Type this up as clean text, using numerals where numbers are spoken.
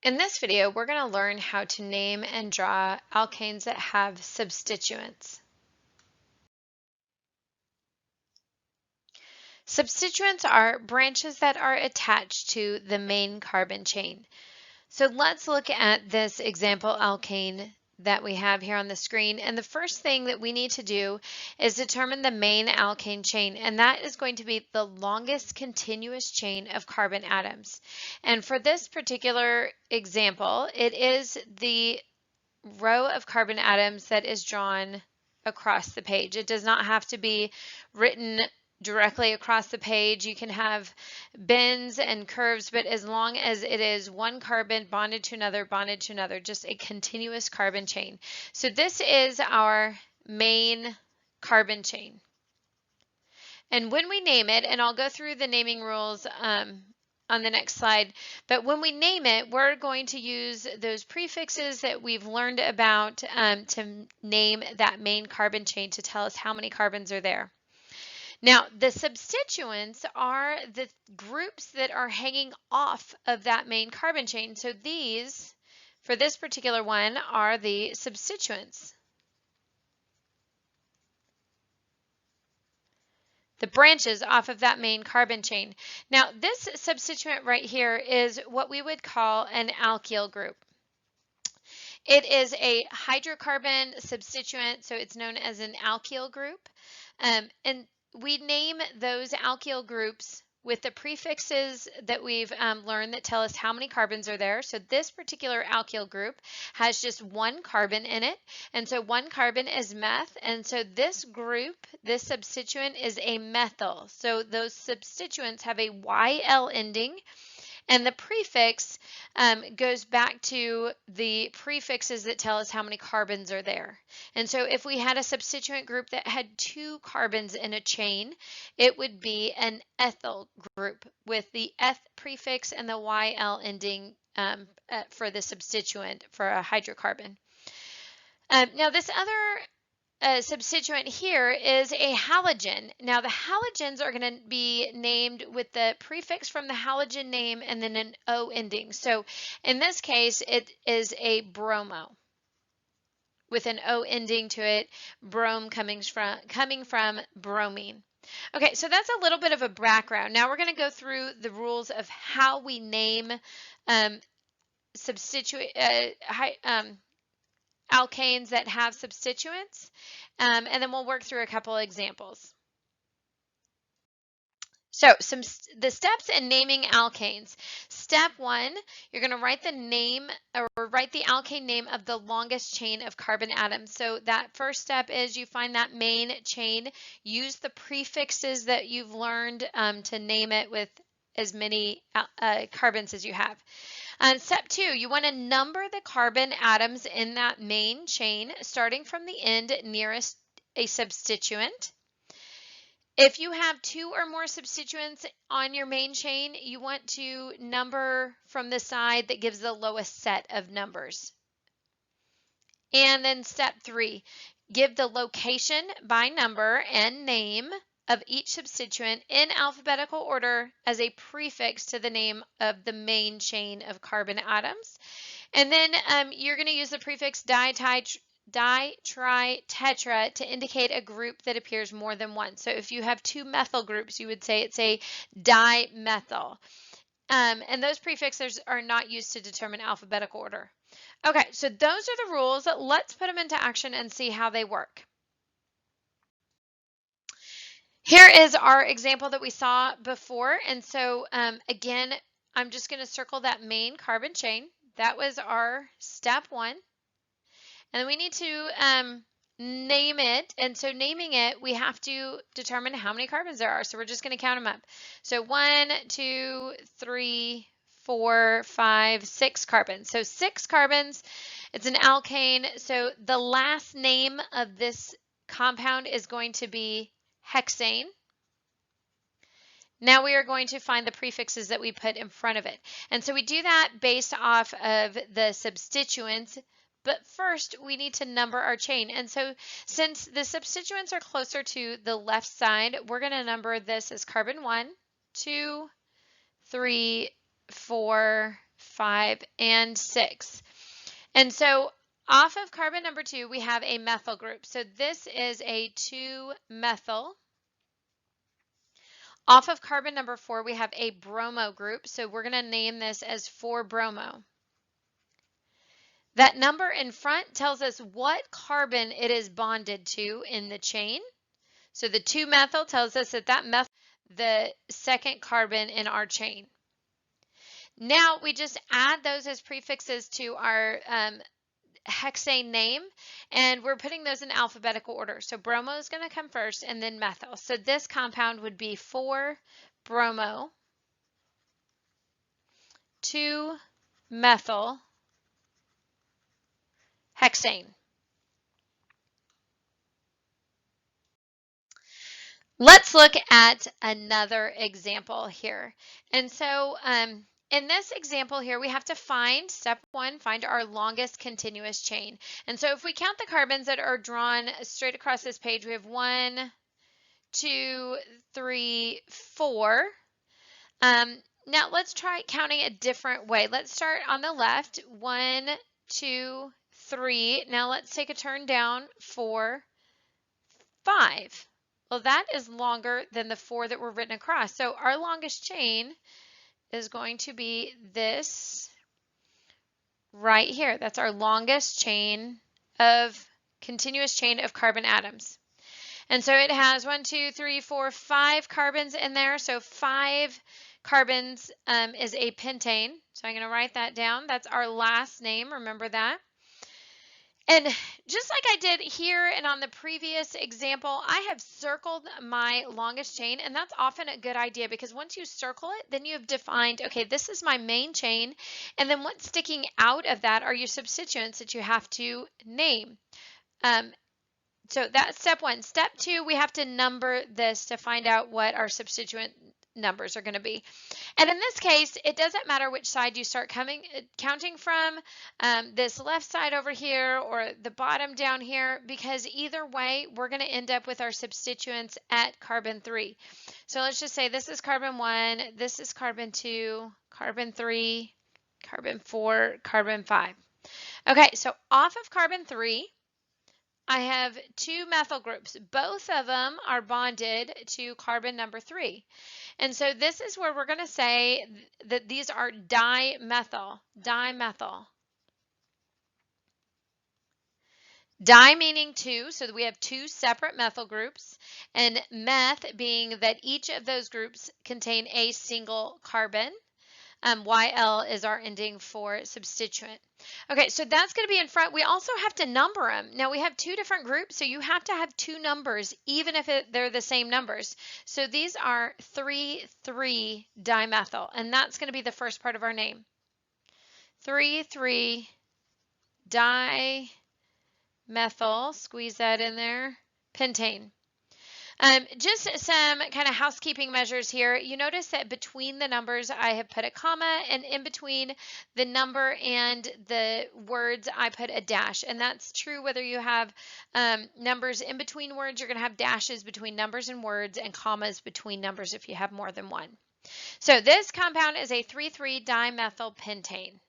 In this video, we're going to learn how to name and draw alkanes that have substituents. Substituents are branches that are attached to the main carbon chain. So let's look at this example alkane that we have here on the screen. And the first thing that we need to do is determine the main alkane chain, and that is going to be the longest continuous chain of carbon atoms. And for this particular example, it is the row of carbon atoms that is drawn across the page. It does not have to be written directly across the page. You can have bends and curves, but as long as it is one carbon bonded to another, just a continuous carbon chain. So this is our main carbon chain. And when we name it, and I'll go through the naming rules on the next slide, but when we name it, we're going to use those prefixes that we've learned about to name that main carbon chain to tell us how many carbons are there. Now, the substituents are the groups that are hanging off of that main carbon chain. So these, for this particular one, are the substituents. The branches off of that main carbon chain. Now, this substituent right here is what we would call an alkyl group. It is a hydrocarbon substituent, so it's known as an alkyl group. And we name those alkyl groups with the prefixes that we've learned that tell us how many carbons are there. So this particular alkyl group has just one carbon in it, and so one carbon is meth, and so this group, this substituent, is a methyl. So those substituents have a YL ending, and the prefix goes back to the prefixes that tell us how many carbons are there. And so if we had a substituent group that had two carbons in a chain, it would be an ethyl group with the eth prefix and the YL ending for the substituent for a hydrocarbon. Now this other substituent here is a halogen. Now the halogens are going to be named with the prefix from the halogen name and then an O ending. So in this case, it is a bromo with an O ending to it, brome coming from bromine. Okay, so that's a little bit of a background. Now we're going to go through the rules of how we name alkanes that have substituents, and then we'll work through a couple of examples. So the steps in naming alkanes. Step 1, you're going to write the name or write the alkane name of the longest chain of carbon atoms. So that first step is you find that main chain, use the prefixes that you've learned to name it with as many carbons as you have. Step 2, you want to number the carbon atoms in that main chain, starting from the end nearest a substituent. If you have two or more substituents on your main chain, you want to number from the side that gives the lowest set of numbers. And then step 3, give the location by number and name of each substituent in alphabetical order as a prefix to the name of the main chain of carbon atoms. And then you're going to use the prefix di, tri, tetra to indicate a group that appears more than once. So if you have two methyl groups, you would say it's a dimethyl. And those prefixes are not used to determine alphabetical order. Okay, so those are the rules. Let's put them into action and see how they work. Here is our example that we saw before. And so again, I'm just going to circle that main carbon chain. That was our step 1. And we need to name it. And so naming it, we have to determine how many carbons there are. So we're just going to count them up. So 1, 2, 3, 4, 5, 6 carbons. So 6 carbons. It's an alkane. So the last name of this compound is going to be hexane. Now we are going to find the prefixes that we put in front of it. And so we do that based off of the substituents, but first we need to number our chain. And so since the substituents are closer to the left side, we're going to number this as carbon 1, 2, 3, 4, 5, and 6. And so off of carbon number 2, we have a methyl group. So this is a 2-methyl. Off of carbon number 4, we have a bromo group. So we're going to name this as 4-bromo. That number in front tells us what carbon it is bonded to in the chain. So the 2-methyl tells us that that methyl is the second carbon in our chain. Now we just add those as prefixes to our hexane name, and we're putting those in alphabetical order. So bromo is going to come first and then methyl. So this compound would be 4-bromo, 2-methyl hexane. Let's look at another example here. And so in this example here, we have to find, step 1, find our longest continuous chain. And so if we count the carbons that are drawn straight across this page, we have 1, 2, 3, 4. Now let's try counting a different way. Let's start on the left, 1, 2, 3. Now let's take a turn down, 4, 5. Well, that is longer than the 4 that were written across. So our longest chain is going to be this right here. That's our longest chain of continuous chain of carbon atoms. And so it has 1, 2, 3, 4, 5 carbons in there. So 5 carbons is a pentane. So I'm going to write that down. That's our last name. Remember that. And just like I did here and on the previous example, I have circled my longest chain, and that's often a good idea because once you circle it, then you have defined, okay, this is my main chain, and then what's sticking out of that are your substituents that you have to name. So that's step 1. Step 2, we have to number this to find out what our substituent numbers are going to be. And in this case, it doesn't matter which side you start counting from, this left side over here or the bottom down here, because either way, we're going to end up with our substituents at carbon 3. So let's just say this is carbon 1, this is carbon 2, carbon 3, carbon 4, carbon 5. Okay, so off of carbon 3, I have 2 methyl groups. Both of them are bonded to carbon number 3. And so this is where we're going to say that these are dimethyl. Dimethyl. Di meaning 2, so that we have 2 separate methyl groups, and meth being that each of those groups contain a single carbon. YL is our ending for substituent. Okay, so that's going to be in front. We also have to number them. Now we have 2 different groups, so you have to have 2 numbers, even if they're the same numbers. So these are 3,3 dimethyl, and that's going to be the first part of our name. 3,3 dimethyl, squeeze that in there, pentane. Just some kind of housekeeping measures here. You notice that between the numbers I have put a comma, and in between the number and the words I put a dash. And that's true whether you have numbers in between words. You're going to have dashes between numbers and words, and commas between numbers if you have more than one. So this compound is a 3,3 dimethyl pentane.